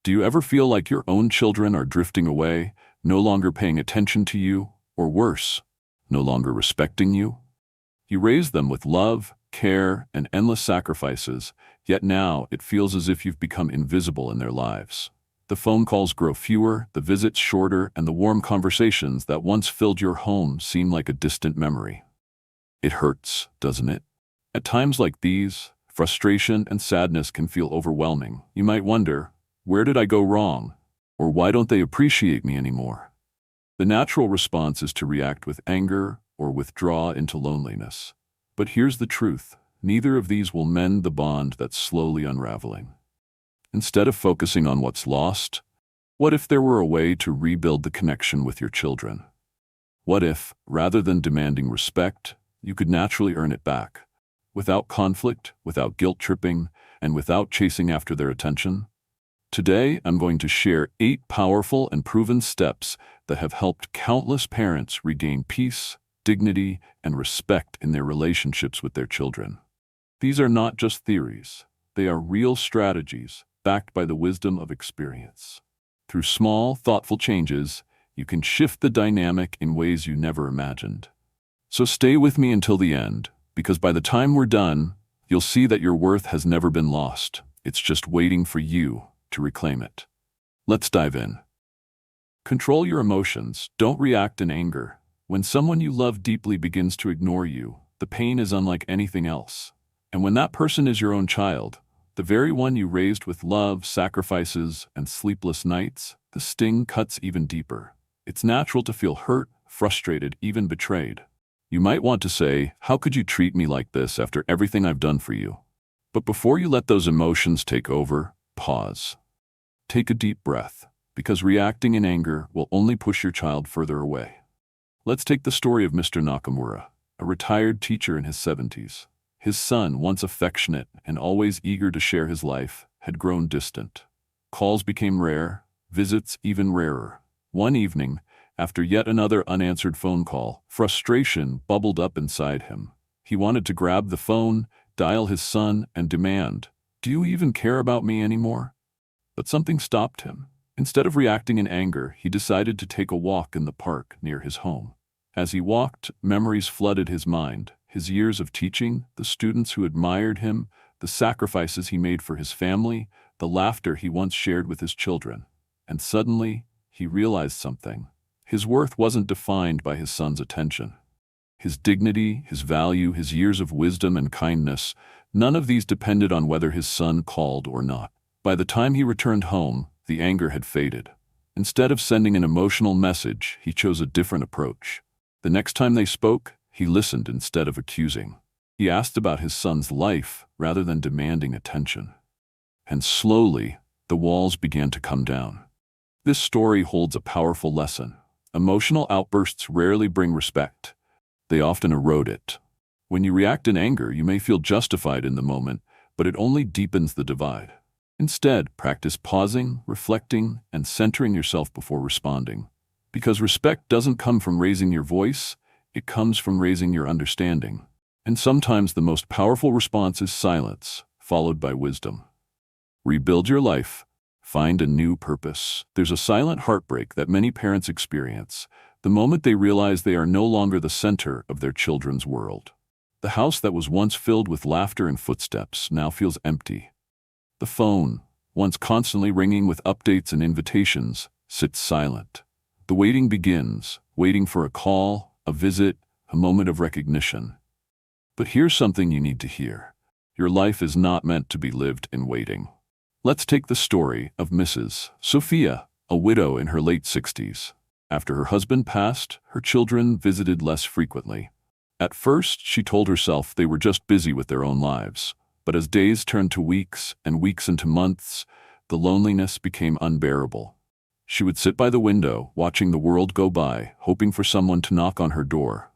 Do you ever feel like your own children are drifting away, no longer paying attention to you, or worse, no longer respecting you? You raised them with love, care, and endless sacrifices, yet now it feels as if you've become invisible in their lives. The phone calls grow fewer, the visits shorter, and the warm conversations that once filled your home seem like a distant memory. It hurts, doesn't it? At times like these, frustration and sadness can feel overwhelming. You might wonder, where did I go wrong? Or why don't they appreciate me anymore? The natural response is to react with anger or withdraw into loneliness. But here's the truth. Neither of these will mend the bond that's slowly unraveling. Instead of focusing on what's lost, what if there were a way to rebuild the connection with your children? What if, rather than demanding respect, you could naturally earn it back, without conflict, without guilt-tripping, and without chasing after their attention? Today, I'm going to share 8 powerful and proven steps that have helped countless parents regain peace, dignity, and respect in their relationships with their children. These are not just theories. They are real strategies backed by the wisdom of experience. Through small, thoughtful changes, you can shift the dynamic in ways you never imagined. So stay with me until the end, because by the time we're done, you'll see that your worth has never been lost. It's just waiting for you to reclaim it. Let's dive in. Control your emotions. Don't react in anger. When someone you love deeply begins to ignore you, the pain is unlike anything else. And when that person is your own child, the very one you raised with love, sacrifices, and sleepless nights, the sting cuts even deeper. It's natural to feel hurt, frustrated, even betrayed. You might want to say, "How could you treat me like this after everything I've done for you?" But before you let those emotions take over, pause. Take a deep breath, because reacting in anger will only push your child further away. Let's take the story of Mr. Nakamura, a retired teacher in his 70s. His son, once affectionate and always eager to share his life, had grown distant. Calls became rare, visits even rarer. One evening, after yet another unanswered phone call, frustration bubbled up inside him. He wanted to grab the phone, dial his son, and demand, "Do you even care about me anymore?" But something stopped him. Instead of reacting in anger, he decided to take a walk in the park near his home. As he walked, memories flooded his mind. His years of teaching, the students who admired him, the sacrifices he made for his family, the laughter he once shared with his children. And suddenly, he realized something. His worth wasn't defined by his son's attention. His dignity, his value, his years of wisdom and kindness, none of these depended on whether his son called or not. By the time he returned home, the anger had faded. Instead of sending an emotional message, he chose a different approach. The next time they spoke, he listened instead of accusing. He asked about his son's life rather than demanding attention. And slowly, the walls began to come down. This story holds a powerful lesson. Emotional outbursts rarely bring respect. They often erode it. When you react in anger, you may feel justified in the moment, but it only deepens the divide. Instead, practice pausing, reflecting, and centering yourself before responding. Because respect doesn't come from raising your voice, it comes from raising your understanding. And sometimes the most powerful response is silence, followed by wisdom. Rebuild your life. Find a new purpose. There's a silent heartbreak that many parents experience, the moment they realize they are no longer the center of their children's world. The house that was once filled with laughter and footsteps now feels empty. The phone, once constantly ringing with updates and invitations, sits silent. The waiting begins, waiting for a call, a visit, a moment of recognition. But here's something you need to hear. Your life is not meant to be lived in waiting. Let's take the story of Mrs. Sophia, a widow in her late 60s. After her husband passed, her children visited less frequently. At first, she told herself they were just busy with their own lives. But as days turned to weeks and weeks into months, the loneliness became unbearable. She would sit by the window, watching the world go by, hoping for someone to knock on her door.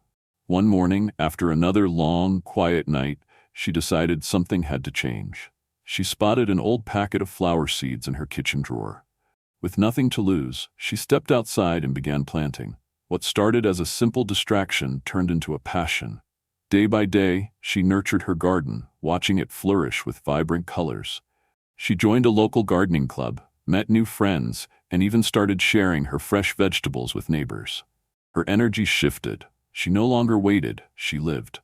One morning, after another long, quiet night, she decided something had to change. She spotted an old packet of flower seeds in her kitchen drawer. With nothing to lose, she stepped outside and began planting. What started as a simple distraction turned into a passion. Day by day, she nurtured her garden, watching it flourish with vibrant colors. She joined a local gardening club, met new friends, and even started sharing her fresh vegetables with neighbors. Her energy shifted. She no longer waited, she lived.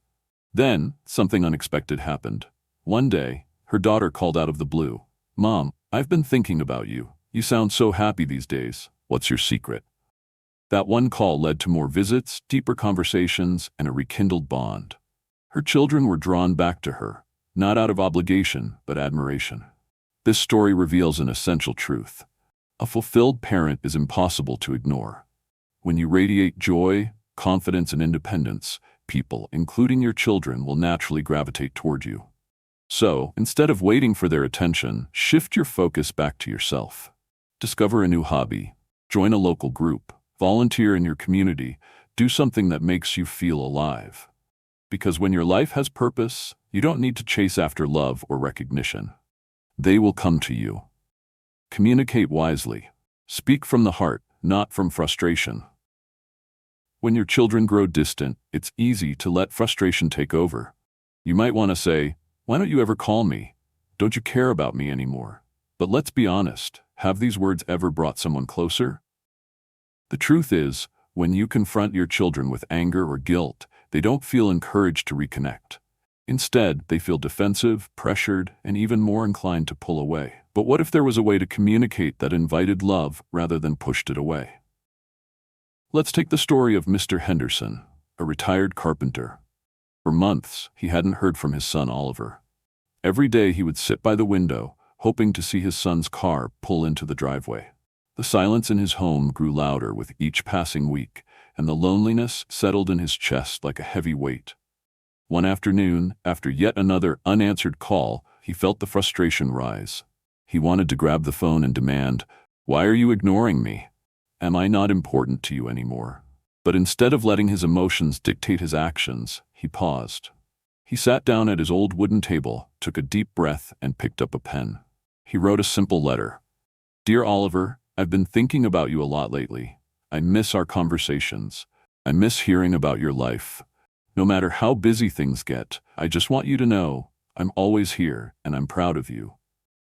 Then, something unexpected happened. One day, her daughter called out of the blue. "Mom, I've been thinking about you. You sound so happy these days. What's your secret?" That one call led to more visits, deeper conversations, and a rekindled bond. Her children were drawn back to her, not out of obligation, but admiration. This story reveals an essential truth. A fulfilled parent is impossible to ignore. When you radiate joy, confidence, and independence, people, including your children, will naturally gravitate toward you. So, instead of waiting for their attention, shift your focus back to yourself. Discover a new hobby, join a local group, volunteer in your community, do something that makes you feel alive. Because when your life has purpose, you don't need to chase after love or recognition. They will come to you. Communicate wisely. Speak from the heart, not from frustration. When your children grow distant, it's easy to let frustration take over. You might want to say, "Why don't you ever call me? Don't you care about me anymore?" But let's be honest, have these words ever brought someone closer? The truth is, when you confront your children with anger or guilt, they don't feel encouraged to reconnect. Instead, they feel defensive, pressured, and even more inclined to pull away. But what if there was a way to communicate that invited love rather than pushed it away? Let's take the story of Mr. Henderson, a retired carpenter. For months, he hadn't heard from his son Oliver. Every day he would sit by the window, hoping to see his son's car pull into the driveway. The silence in his home grew louder with each passing week, and the loneliness settled in his chest like a heavy weight. One afternoon, after yet another unanswered call, he felt the frustration rise. He wanted to grab the phone and demand, "Why are you ignoring me? Am I not important to you anymore?" But instead of letting his emotions dictate his actions, he paused. He sat down at his old wooden table, took a deep breath, and picked up a pen. He wrote a simple letter. "Dear Oliver, I've been thinking about you a lot lately. I miss our conversations. I miss hearing about your life. No matter how busy things get, I just want you to know I'm always here and I'm proud of you."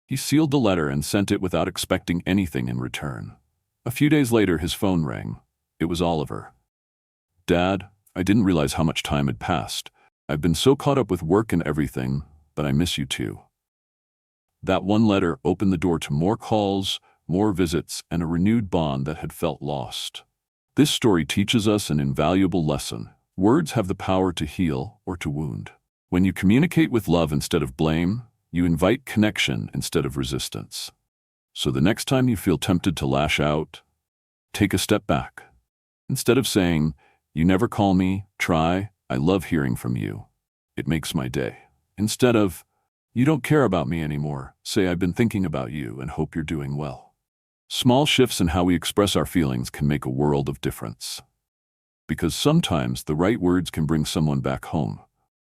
He sealed the letter and sent it without expecting anything in return. A few days later, his phone rang. It was Oliver. "Dad, I didn't realize how much time had passed. I've been so caught up with work and everything, but I miss you too." That one letter opened the door to more calls, more visits, and a renewed bond that had felt lost. This story teaches us an invaluable lesson. Words have the power to heal or to wound. When you communicate with love instead of blame, you invite connection instead of resistance. So the next time you feel tempted to lash out, take a step back. Instead of saying, "You never call me," try, "I love hearing from you. It makes my day." Instead of, "You don't care about me anymore," say, "I've been thinking about you and hope you're doing well." Small shifts in how we express our feelings can make a world of difference. Because sometimes the right words can bring someone back home,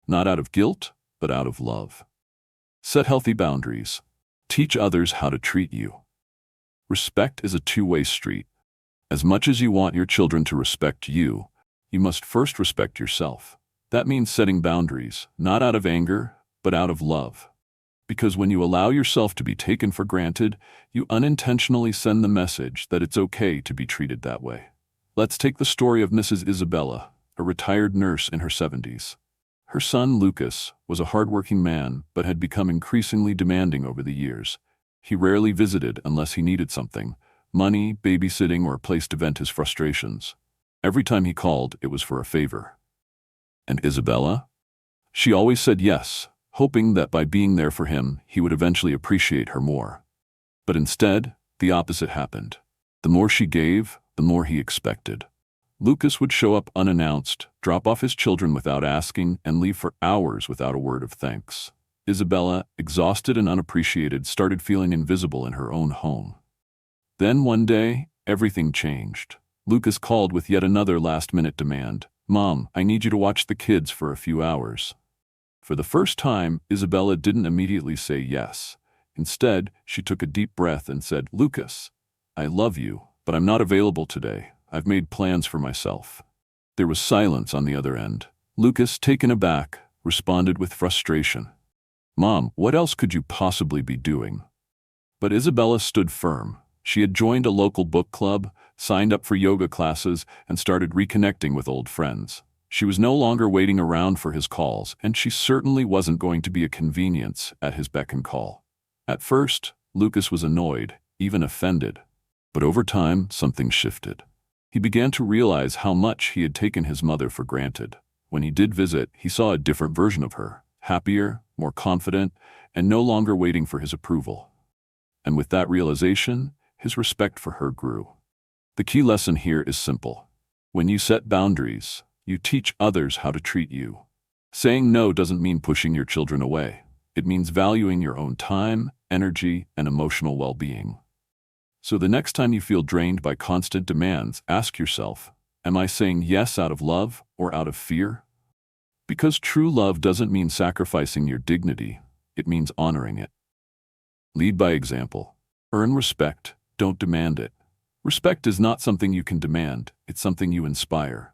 not out of guilt, but out of love. Set healthy boundaries. Teach others how to treat you. Respect is a two-way street. As much as you want your children to respect you, you must first respect yourself. That means setting boundaries, not out of anger, but out of love. Because when you allow yourself to be taken for granted, you unintentionally send the message that it's okay to be treated that way. Let's take the story of Mrs. Isabella, a retired nurse in her 70s. Her son, Lucas, was a hardworking man but had become increasingly demanding over the years. He rarely visited unless he needed something, money, babysitting, or a place to vent his frustrations. Every time he called, it was for a favor. And Isabella? She always said yes, hoping that by being there for him, he would eventually appreciate her more. But instead, the opposite happened. The more she gave, the more he expected. Lucas would show up unannounced, drop off his children without asking, and leave for hours without a word of thanks. Isabella, exhausted and unappreciated, started feeling invisible in her own home. Then one day, everything changed. Lucas called with yet another last-minute demand. "Mom, I need you to watch the kids for a few hours." For the first time, Isabella didn't immediately say yes. Instead, she took a deep breath and said, "Lucas, I love you, but I'm not available today. I've made plans for myself." There was silence on the other end. Lucas, taken aback, responded with frustration. "Mom, what else could you possibly be doing?" But Isabella stood firm. She had joined a local book club, signed up for yoga classes, and started reconnecting with old friends. She was no longer waiting around for his calls, and she certainly wasn't going to be a convenience at his beck and call. At first, Lucas was annoyed, even offended. But over time, something shifted. He began to realize how much he had taken his mother for granted. When he did visit, he saw a different version of her, happier, more confident, and no longer waiting for his approval. And with that realization, his respect for her grew. The key lesson here is simple. When you set boundaries, you teach others how to treat you. Saying no doesn't mean pushing your children away. It means valuing your own time, energy, and emotional well-being. So the next time you feel drained by constant demands, ask yourself, am I saying yes out of love or out of fear? Because true love doesn't mean sacrificing your dignity, it means honoring it. Lead by example. Earn respect, don't demand it. Respect is not something you can demand, it's something you inspire.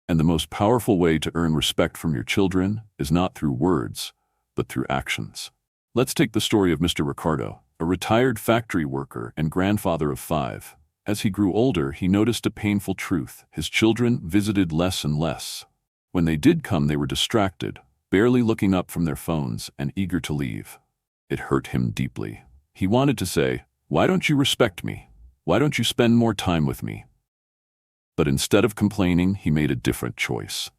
And the most powerful way to earn respect from your children is not through words, but through actions. Let's take the story of Mr. Ricardo, a retired factory worker and grandfather of 5. As he grew older, he noticed a painful truth. His children visited less and less. When they did come, they were distracted, barely looking up from their phones and eager to leave. It hurt him deeply. He wanted to say, "Why don't you respect me? Why don't you spend more time with me?" But instead of complaining, he made a different choice.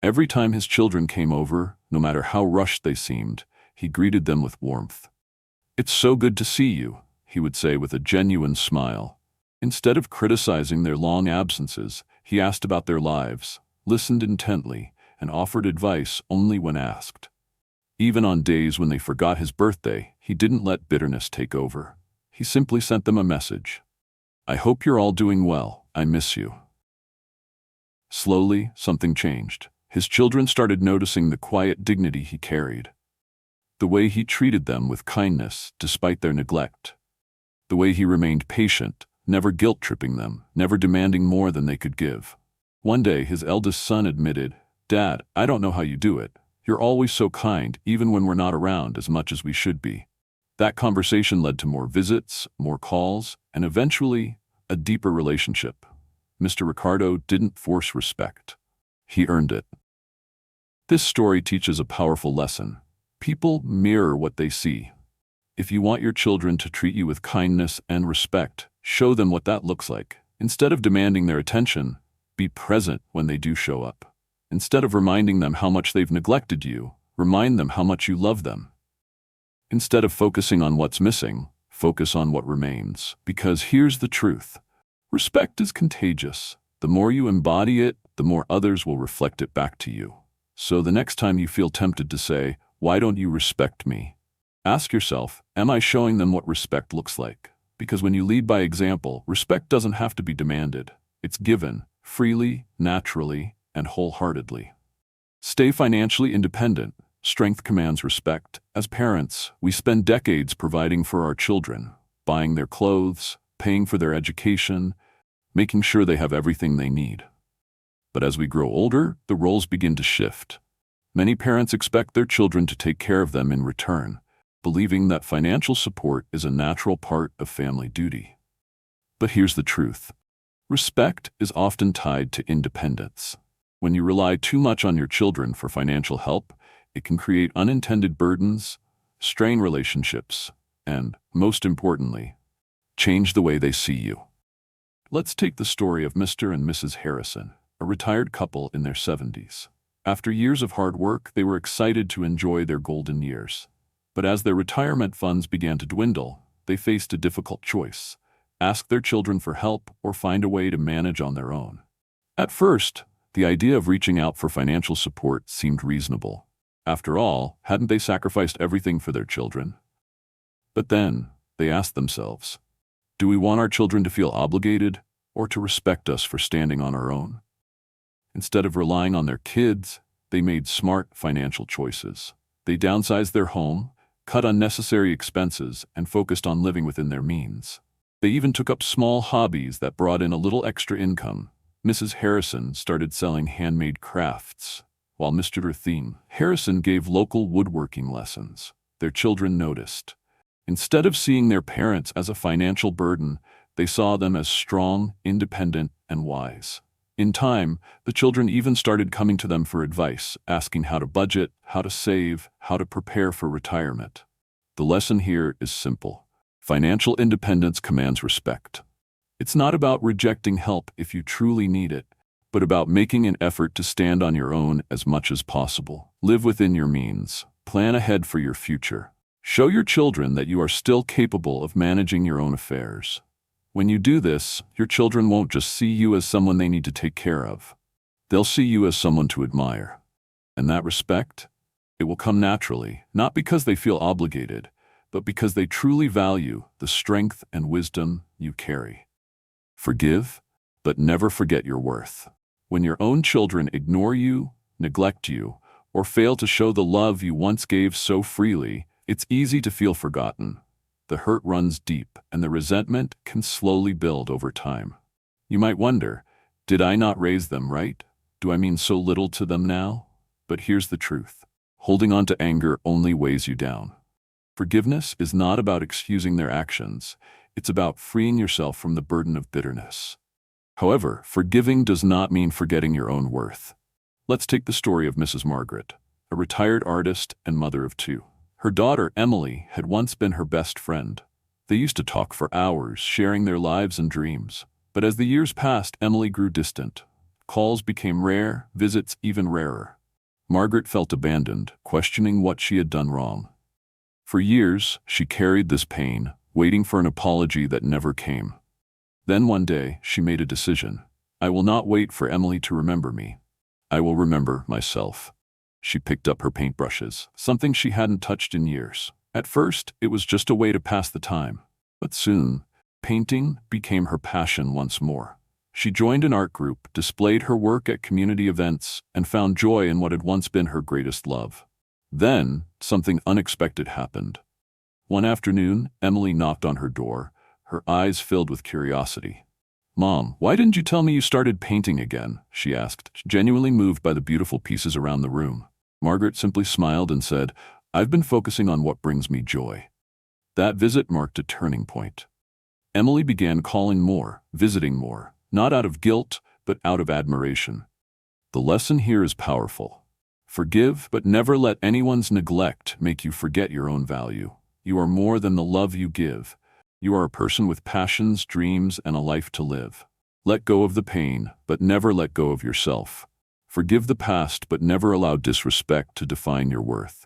Every time his children came over, no matter how rushed they seemed, he greeted them with warmth. "It's so good to see you," he would say with a genuine smile. Instead of criticizing their long absences, he asked about their lives, listened intently, and offered advice only when asked. Even on days when they forgot his birthday, he didn't let bitterness take over. He simply sent them a message. "I hope you're all doing well. I miss you." Slowly, something changed. His children started noticing the quiet dignity he carried. The way he treated them with kindness despite their neglect. The way he remained patient, never guilt-tripping them, never demanding more than they could give. One day, his eldest son admitted, "Dad, I don't know how you do it. You're always so kind, even when we're not around as much as we should be." That conversation led to more visits, more calls, and eventually, a deeper relationship. Mr. Ricardo didn't force respect. He earned it. This story teaches a powerful lesson. People mirror what they see. If you want your children to treat you with kindness and respect, show them what that looks like. Instead of demanding their attention, be present when they do show up. Instead of reminding them how much they've neglected you, remind them how much you love them. Instead of focusing on what's missing, focus on what remains. Because here's the truth. Respect is contagious. The more you embody it, the more others will reflect it back to you. So the next time you feel tempted to say, "Why don't you respect me?" ask yourself, am I showing them what respect looks like? Because when you lead by example, respect doesn't have to be demanded. It's given, freely, naturally, and wholeheartedly. Stay financially independent. Strength commands respect. As parents, we spend decades providing for our children, buying their clothes, paying for their education, making sure they have everything they need. But as we grow older, the roles begin to shift. Many parents expect their children to take care of them in return, believing that financial support is a natural part of family duty. But here's the truth. Respect is often tied to independence. When you rely too much on your children for financial help, it can create unintended burdens, strain relationships, and, most importantly, change the way they see you. Let's take the story of Mr. and Mrs. Harrison, a retired couple in their 70s. After years of hard work, they were excited to enjoy their golden years. But as their retirement funds began to dwindle, they faced a difficult choice: ask their children for help or find a way to manage on their own. At first, the idea of reaching out for financial support seemed reasonable. After all, hadn't they sacrificed everything for their children? But then, they asked themselves, do we want our children to feel obligated or to respect us for standing on our own? Instead of relying on their kids, they made smart financial choices. They downsized their home, cut unnecessary expenses, and focused on living within their means. They even took up small hobbies that brought in a little extra income. Mrs. Harrison started selling handmade crafts, while Mr. Harrison gave local woodworking lessons. Their children noticed. Instead of seeing their parents as a financial burden, they saw them as strong, independent, and wise. In time, the children even started coming to them for advice, asking how to budget, how to save, how to prepare for retirement. The lesson here is simple. Financial independence commands respect. It's not about rejecting help if you truly need it, but about making an effort to stand on your own as much as possible. Live within your means. Plan ahead for your future. Show your children that you are still capable of managing your own affairs. When you do this, your children won't just see you as someone they need to take care of. They'll see you as someone to admire. And that respect, it will come naturally, not because they feel obligated, but because they truly value the strength and wisdom you carry. Forgive, but never forget your worth. When your own children ignore you, neglect you, or fail to show the love you once gave so freely, it's easy to feel forgotten. The hurt runs deep, and the resentment can slowly build over time. You might wonder, did I not raise them right? Do I mean so little to them now? But here's the truth. Holding on to anger only weighs you down. Forgiveness is not about excusing their actions. It's about freeing yourself from the burden of bitterness. However, forgiving does not mean forgetting your own worth. Let's take the story of Mrs. Margaret, a retired artist and mother of two. Her daughter, Emily, had once been her best friend. They used to talk for hours, sharing their lives and dreams. But as the years passed, Emily grew distant. Calls became rare, visits even rarer. Margaret felt abandoned, questioning what she had done wrong. For years, she carried this pain, waiting for an apology that never came. Then one day, she made a decision. I will not wait for Emily to remember me. I will remember myself. She picked up her paintbrushes, something she hadn't touched in years. At first, it was just a way to pass the time. But soon, painting became her passion once more. She joined an art group, displayed her work at community events, and found joy in what had once been her greatest love. Then, something unexpected happened. One afternoon, Emily knocked on her door, her eyes filled with curiosity. "Mom, why didn't you tell me you started painting again?" she asked, genuinely moved by the beautiful pieces around the room. Margaret simply smiled and said, "I've been focusing on what brings me joy." That visit marked a turning point. Emily began calling more, visiting more, not out of guilt, but out of admiration. The lesson here is powerful. Forgive, but never let anyone's neglect make you forget your own value. You are more than the love you give. You are a person with passions, dreams, and a life to live. Let go of the pain, but never let go of yourself. Forgive the past, but never allow disrespect to define your worth.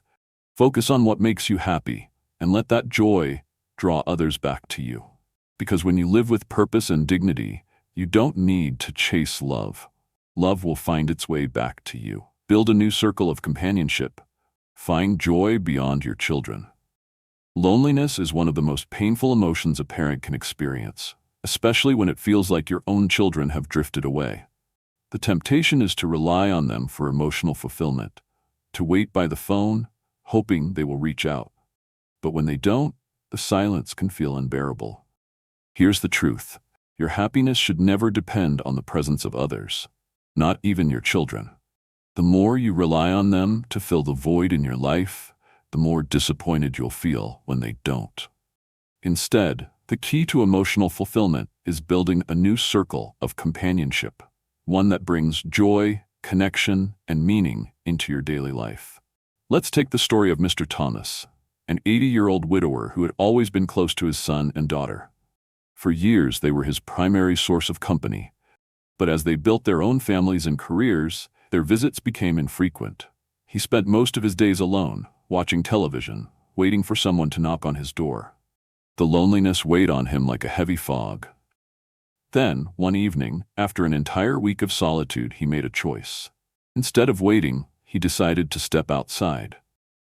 Focus on what makes you happy, and let that joy draw others back to you. Because when you live with purpose and dignity, you don't need to chase love. Love will find its way back to you. Build a new circle of companionship. Find joy beyond your children. Loneliness is one of the most painful emotions a parent can experience, especially when it feels like your own children have drifted away. The temptation is to rely on them for emotional fulfillment, to wait by the phone, hoping they will reach out. But when they don't, the silence can feel unbearable. Here's the truth. Your happiness should never depend on the presence of others, not even your children. The more you rely on them to fill the void in your life, the more disappointed you'll feel when they don't. Instead, the key to emotional fulfillment is building a new circle of companionship, one that brings joy, connection, and meaning into your daily life. Let's take the story of Mr. Thomas, an 80-year-old widower who had always been close to his son and daughter. For years, they were his primary source of company. But as they built their own families and careers, their visits became infrequent. He spent most of his days alone, watching television, waiting for someone to knock on his door. The loneliness weighed on him like a heavy fog. Then, one evening, after an entire week of solitude, he made a choice. Instead of waiting, he decided to step outside.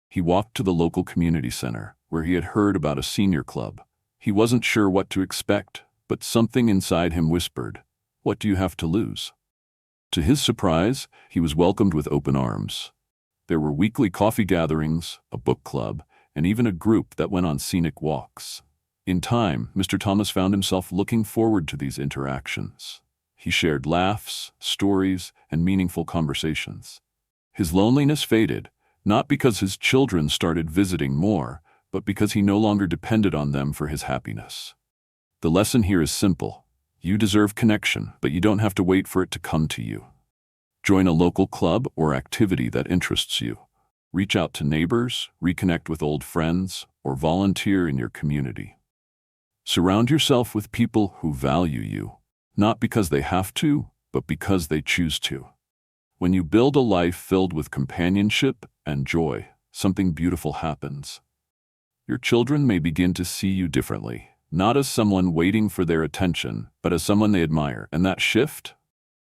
He walked to the local community center, where he had heard about a senior club. He wasn't sure what to expect, but something inside him whispered, "What do you have to lose?" To his surprise, he was welcomed with open arms. There were weekly coffee gatherings, a book club, and even a group that went on scenic walks. In time, Mr. Thomas found himself looking forward to these interactions. He shared laughs, stories, and meaningful conversations. His loneliness faded, not because his children started visiting more, but because he no longer depended on them for his happiness. The lesson here is simple. You deserve connection, but you don't have to wait for it to come to you. Join a local club or activity that interests you. Reach out to neighbors, reconnect with old friends, or volunteer in your community. Surround yourself with people who value you, not because they have to, but because they choose to. When you build a life filled with companionship and joy, something beautiful happens. Your children may begin to see you differently, not as someone waiting for their attention, but as someone they admire. And that shift?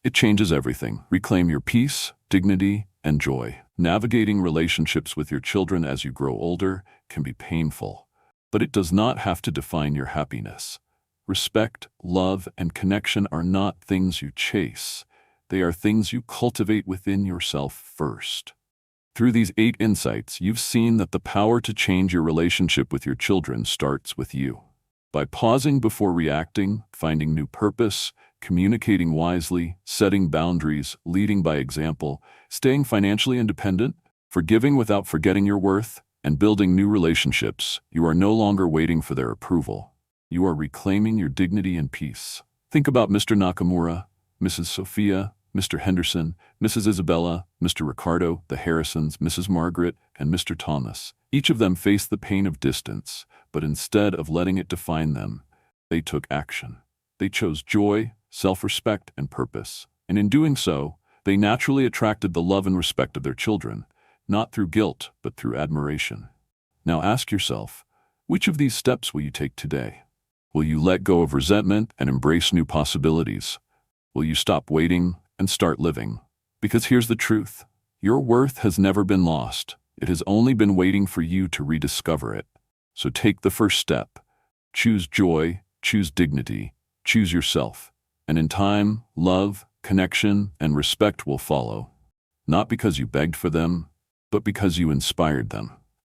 It changes everything. Reclaim your peace, dignity, and joy. Navigating relationships with your children as you grow older can be painful, but it does not have to define your happiness. Respect, love, and connection are not things you chase. They are things you cultivate within yourself first. Through these 8 insights, you've seen that the power to change your relationship with your children starts with you. By pausing before reacting, finding new purpose, communicating wisely, setting boundaries, leading by example, staying financially independent, forgiving without forgetting your worth, and building new relationships, you are no longer waiting for their approval. You are reclaiming your dignity and peace. Think about Mr. Nakamura, Mrs. Sophia, Mr. Henderson, Mrs. Isabella, Mr. Ricardo, the Harrisons, Mrs. Margaret, and Mr. Thomas. Each of them faced the pain of distance, but instead of letting it define them, they took action. They chose joy, self-respect, and purpose. And in doing so, they naturally attracted the love and respect of their children, not through guilt, but through admiration. Now ask yourself, which of these steps will you take today? Will you let go of resentment and embrace new possibilities? Will you stop waiting and start living? Because here's the truth. Your worth has never been lost. It has only been waiting for you to rediscover it. So take the first step. Choose joy, choose dignity, choose yourself. And in time, love, connection, and respect will follow. Not because you begged for them, but because you inspired them.